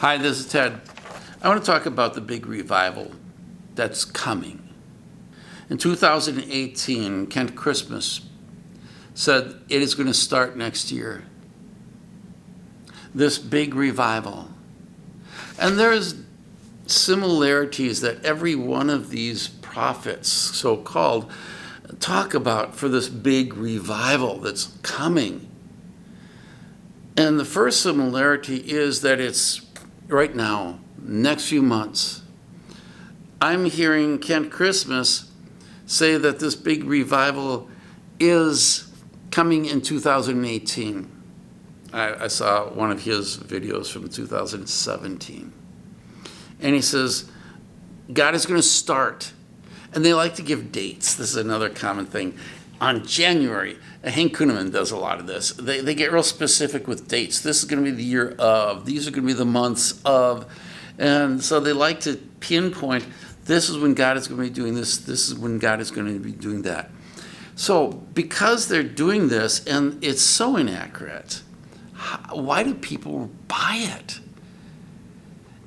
Hi, this is Ted. I want to talk about the big revival that's coming. In 2018, Kent Christmas said it is going to start next year. This big revival. And there's similarities that every one of these prophets, so-called, talk about for this big revival that's coming. And the first similarity is that it's right now, next few months. I'm hearing Kent Christmas say that this big revival is coming in 2018. I saw one of his videos from 2017. And he says, God is going to start. And they like to give dates. This is another common thing. On January, Hank Kuhneman does a lot of this. They get real specific with dates. This is going to be the year of. These are going to be the months of. And so they like to pinpoint, this is when God is going to be doing this. This is when God is going to be doing that. So because they're doing this, and it's so inaccurate, why do people buy it?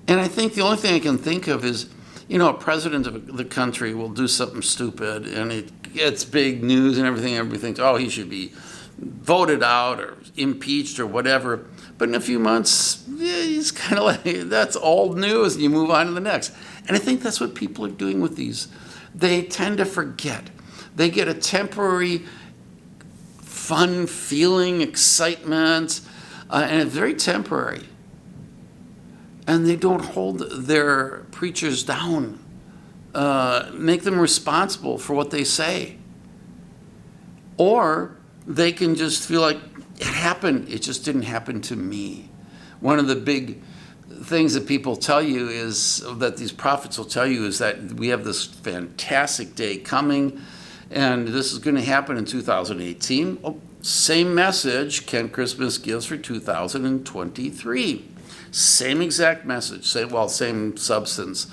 And I think the only thing I can think of is, a president of the country will do something stupid, and it gets big news and everything. Everybody thinks, oh, he should be voted out or impeached or whatever. But in a few months, he's kind of like, that's old news, and you move on to the next. And I think that's what people are doing with these. They tend to forget. They get a temporary fun feeling, excitement, and it's very temporary. And they don't hold their preachers down, make them responsible for what they say. Or they can just feel like, it happened, it just didn't happen to me. One of the big things that people tell you is, that these prophets will tell you, is that we have this fantastic day coming, and this is going to happen in 2018. Oh, same message Kent Christmas gives for 2023. Same exact message, same substance.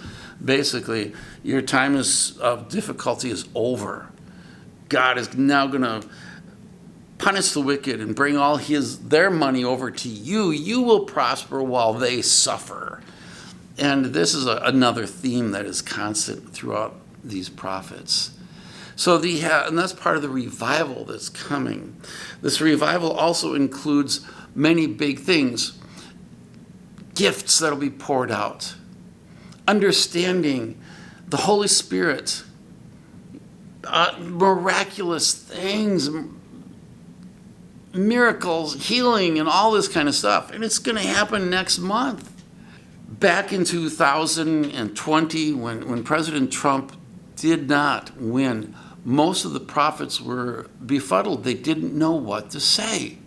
Basically, your time of difficulty is over. God is now going to punish the wicked and bring all their money over to you. You will prosper while they suffer. And this is another theme that is constant throughout these prophets. So and that's part of the revival that's coming. This revival also includes many big things. Gifts that'll be poured out, understanding, the Holy Spirit, miraculous things, miracles, healing, and all this kind of stuff. And it's going to happen next month. Back in 2020, when President Trump did not win, most of the prophets were befuddled. They didn't know what to say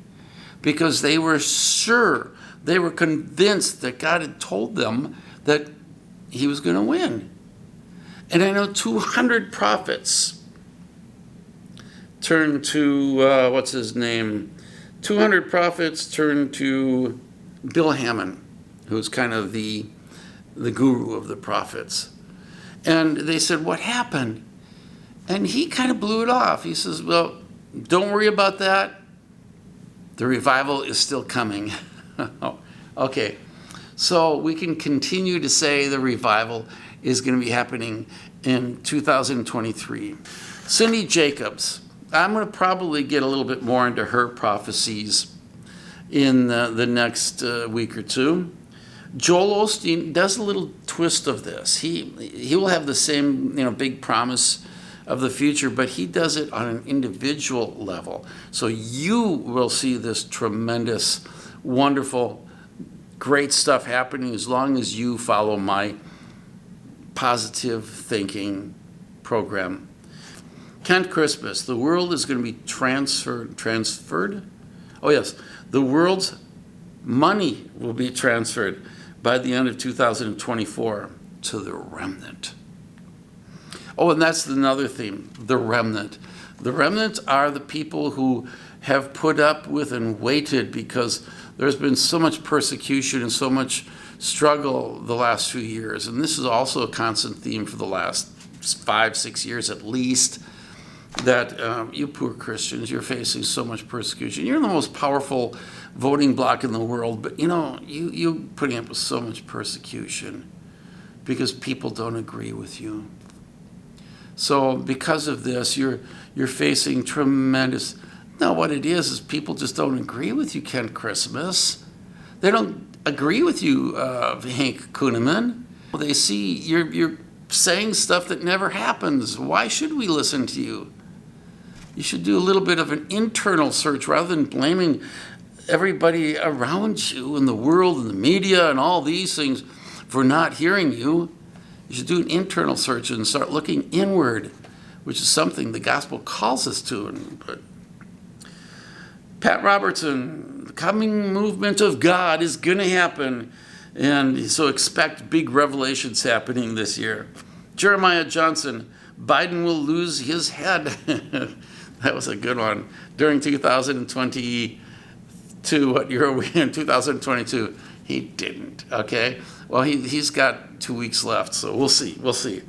because they were sure, they were convinced that God had told them that he was going to win. And I know 200 prophets turned to, 200 prophets turned to Bill Hammond, who's kind of the guru of the prophets. And they said, what happened? And he kind of blew it off. He says, well, don't worry about that. The revival is still coming. Okay, so we can continue to say the revival is going to be happening in 2023. Cindy Jacobs, I'm going to probably get a little bit more into her prophecies in the next week or two. Joel Osteen does a little twist of this. He will have the same big promise of the future, but he does it on an individual level. So you will see this tremendous, wonderful, great stuff happening as long as you follow my positive thinking program. Kent Christmas, the world is going to be transferred? Oh yes, the world's money will be transferred by the end of 2024 to the remnant. Oh, and that's another theme, the remnant. The remnant are the people who have put up with and waited because there's been so much persecution and so much struggle the last few years. And this is also a constant theme for the last 5-6 years at least, that you poor Christians, you're facing so much persecution. You're the most powerful voting bloc in the world, but you putting up with so much persecution because people don't agree with you. So because of this, you're facing tremendous. Now, what it is people just don't agree with you, Kent Christmas. They don't agree with you, Hank Kuhneman. They see you're saying stuff that never happens. Why should we listen to you? You should do a little bit of an internal search rather than blaming everybody around you in the world and the media and all these things for not hearing you. You should do an internal search and start looking inward, which is something the gospel calls us to. But Pat Robertson, the coming movement of God is going to happen. And so expect big revelations happening this year. Jeremiah Johnson, Biden will lose his head. That was a good one. During 2022, what year are we in? 2022. He didn't, okay? Well, he's got 2 weeks left, so we'll see.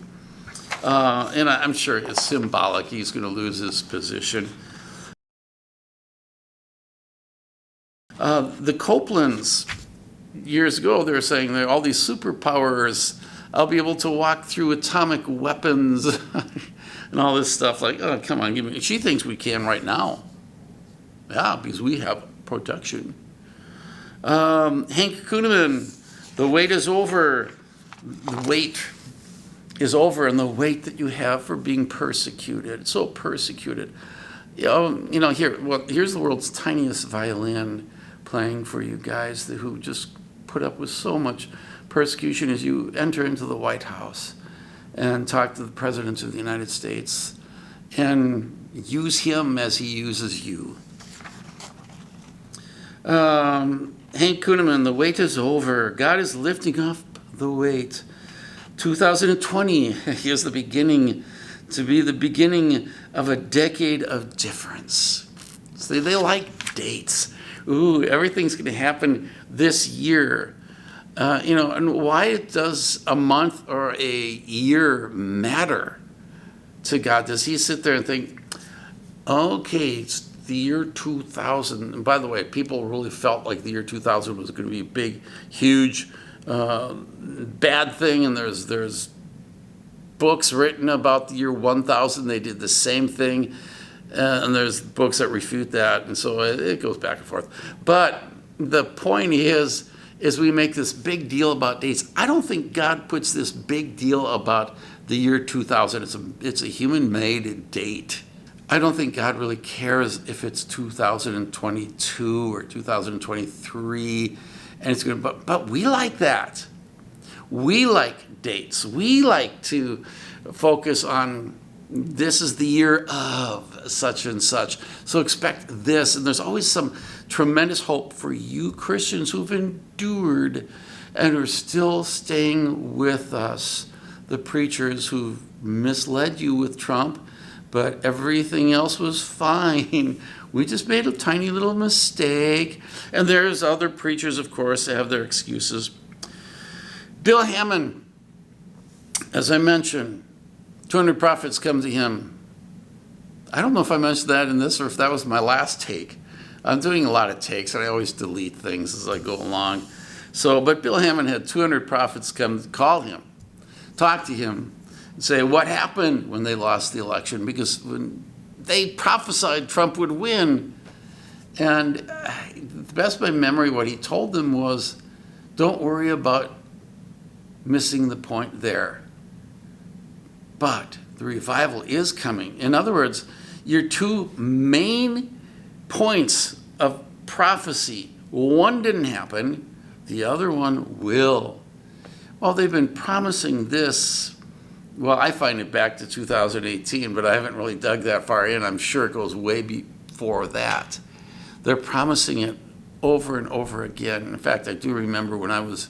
And I'm sure it's symbolic. He's going to lose his position. The Copelands, years ago, they were saying that all these superpowers, I'll be able to walk through atomic weapons and all this stuff. Like, oh, come on, give me. She thinks we can right now. Yeah, because we have protection. Hank Kuhneman, the wait is over. The wait is over, and the wait that you have for being persecuted, so persecuted. Here's the world's tiniest violin playing for you guys who just put up with so much persecution as you enter into the White House and talk to the President of the United States and use him as he uses you. Hank Kuhneman, the wait is over. God is lifting up the weight. 2020 is the beginning to be the beginning of a decade of difference. So they like dates. Ooh, everything's going to happen this year. And why does a month or a year matter to God? Does he sit there and think, okay, it's the year 2000. And by the way, people really felt like the year 2000 was going to be a big, huge, bad thing. And there's books written about the year 1000. They did the same thing. And there's books that refute that. And so it goes back and forth. But the point is we make this big deal about dates. I don't think God puts this big deal about the year 2000. It's a human-made date. I don't think God really cares if it's 2022 or 2023, and it's going. But we like that. We like dates. We like to focus on this is the year of such and such. So expect this, and there's always some tremendous hope for you Christians who've endured and are still staying with us. The preachers who've misled you with Trump, but everything else was fine. We just made a tiny little mistake. And there's other preachers, of course, that have their excuses. Bill Hammond, as I mentioned, 200 prophets come to him. I don't know if I mentioned that in this or if that was my last take. I'm doing a lot of takes, and I always delete things as I go along. But Bill Hammond had 200 prophets come call him, talk to him, and say what happened when they lost the election, because when they prophesied Trump would win. And the best of my memory, what he told them was, don't worry about missing the point there. But the revival is coming. In other words, your two main points of prophecy, one didn't happen, the other one will. Well, they've been promising this. Well, I find it back to 2018, but I haven't really dug that far in. I'm sure it goes way before that. They're promising it over and over again. In fact, I do remember when I was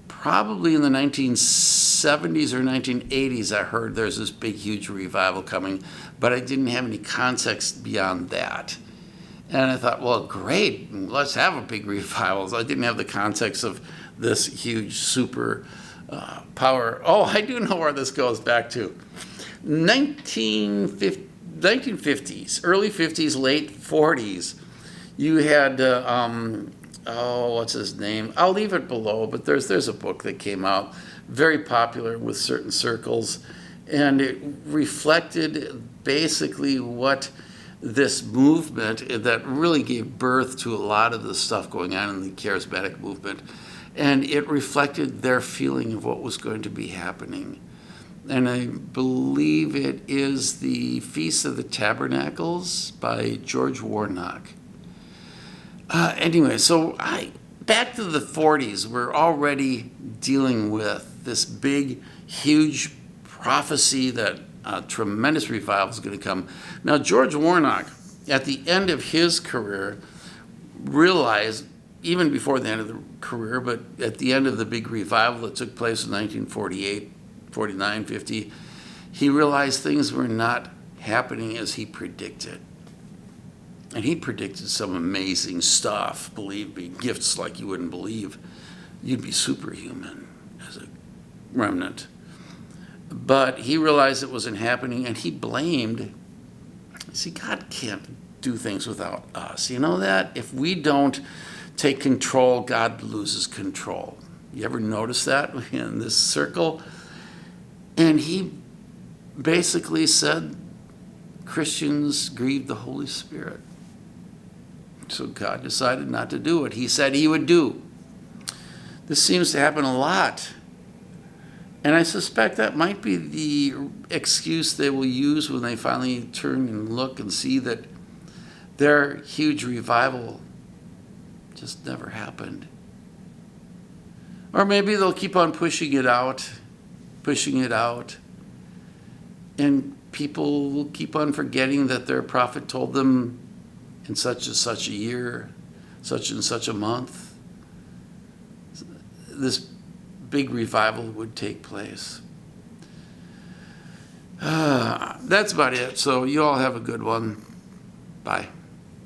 probably in the 1970s or 1980s, I heard there's this big, huge revival coming, but I didn't have any context beyond that. And I thought, well, great, let's have a big revival. So I didn't have the context of this huge super power. Oh, I do know where this goes back to. 1950s, early 50s, late 40s. You had, what's his name? I'll leave it below, but there's a book that came out, very popular with certain circles, and it reflected basically what this movement that really gave birth to a lot of the stuff going on in the charismatic movement, and it reflected their feeling of what was going to be happening. And I believe it is the Feast of the Tabernacles by George Warnock. Anyway, so back to the 40s, we're already dealing with this big, huge prophecy that a tremendous revival is going to come. Now, George Warnock, at the end of his career, realized, even before the end of the career, but at the end of the big revival that took place in 1948, 49, 50, he realized things were not happening as he predicted. And he predicted some amazing stuff, believe me, gifts like you wouldn't believe. You'd be superhuman as a remnant. But he realized it wasn't happening, and he blamed, see, God can't do things without us. You know that? If we don't take control, God loses control. You ever notice that in this circle? And he basically said Christians grieve the Holy Spirit. So God decided not to do what he said he would do. This seems to happen a lot. And I suspect that might be the excuse they will use when they finally turn and look and see that their huge revival just never happened. Or maybe they'll keep on pushing it out, and people will keep on forgetting that their prophet told them in such and such a year, such and such a month, this big revival would take place. That's about it. So you all have a good one. Bye.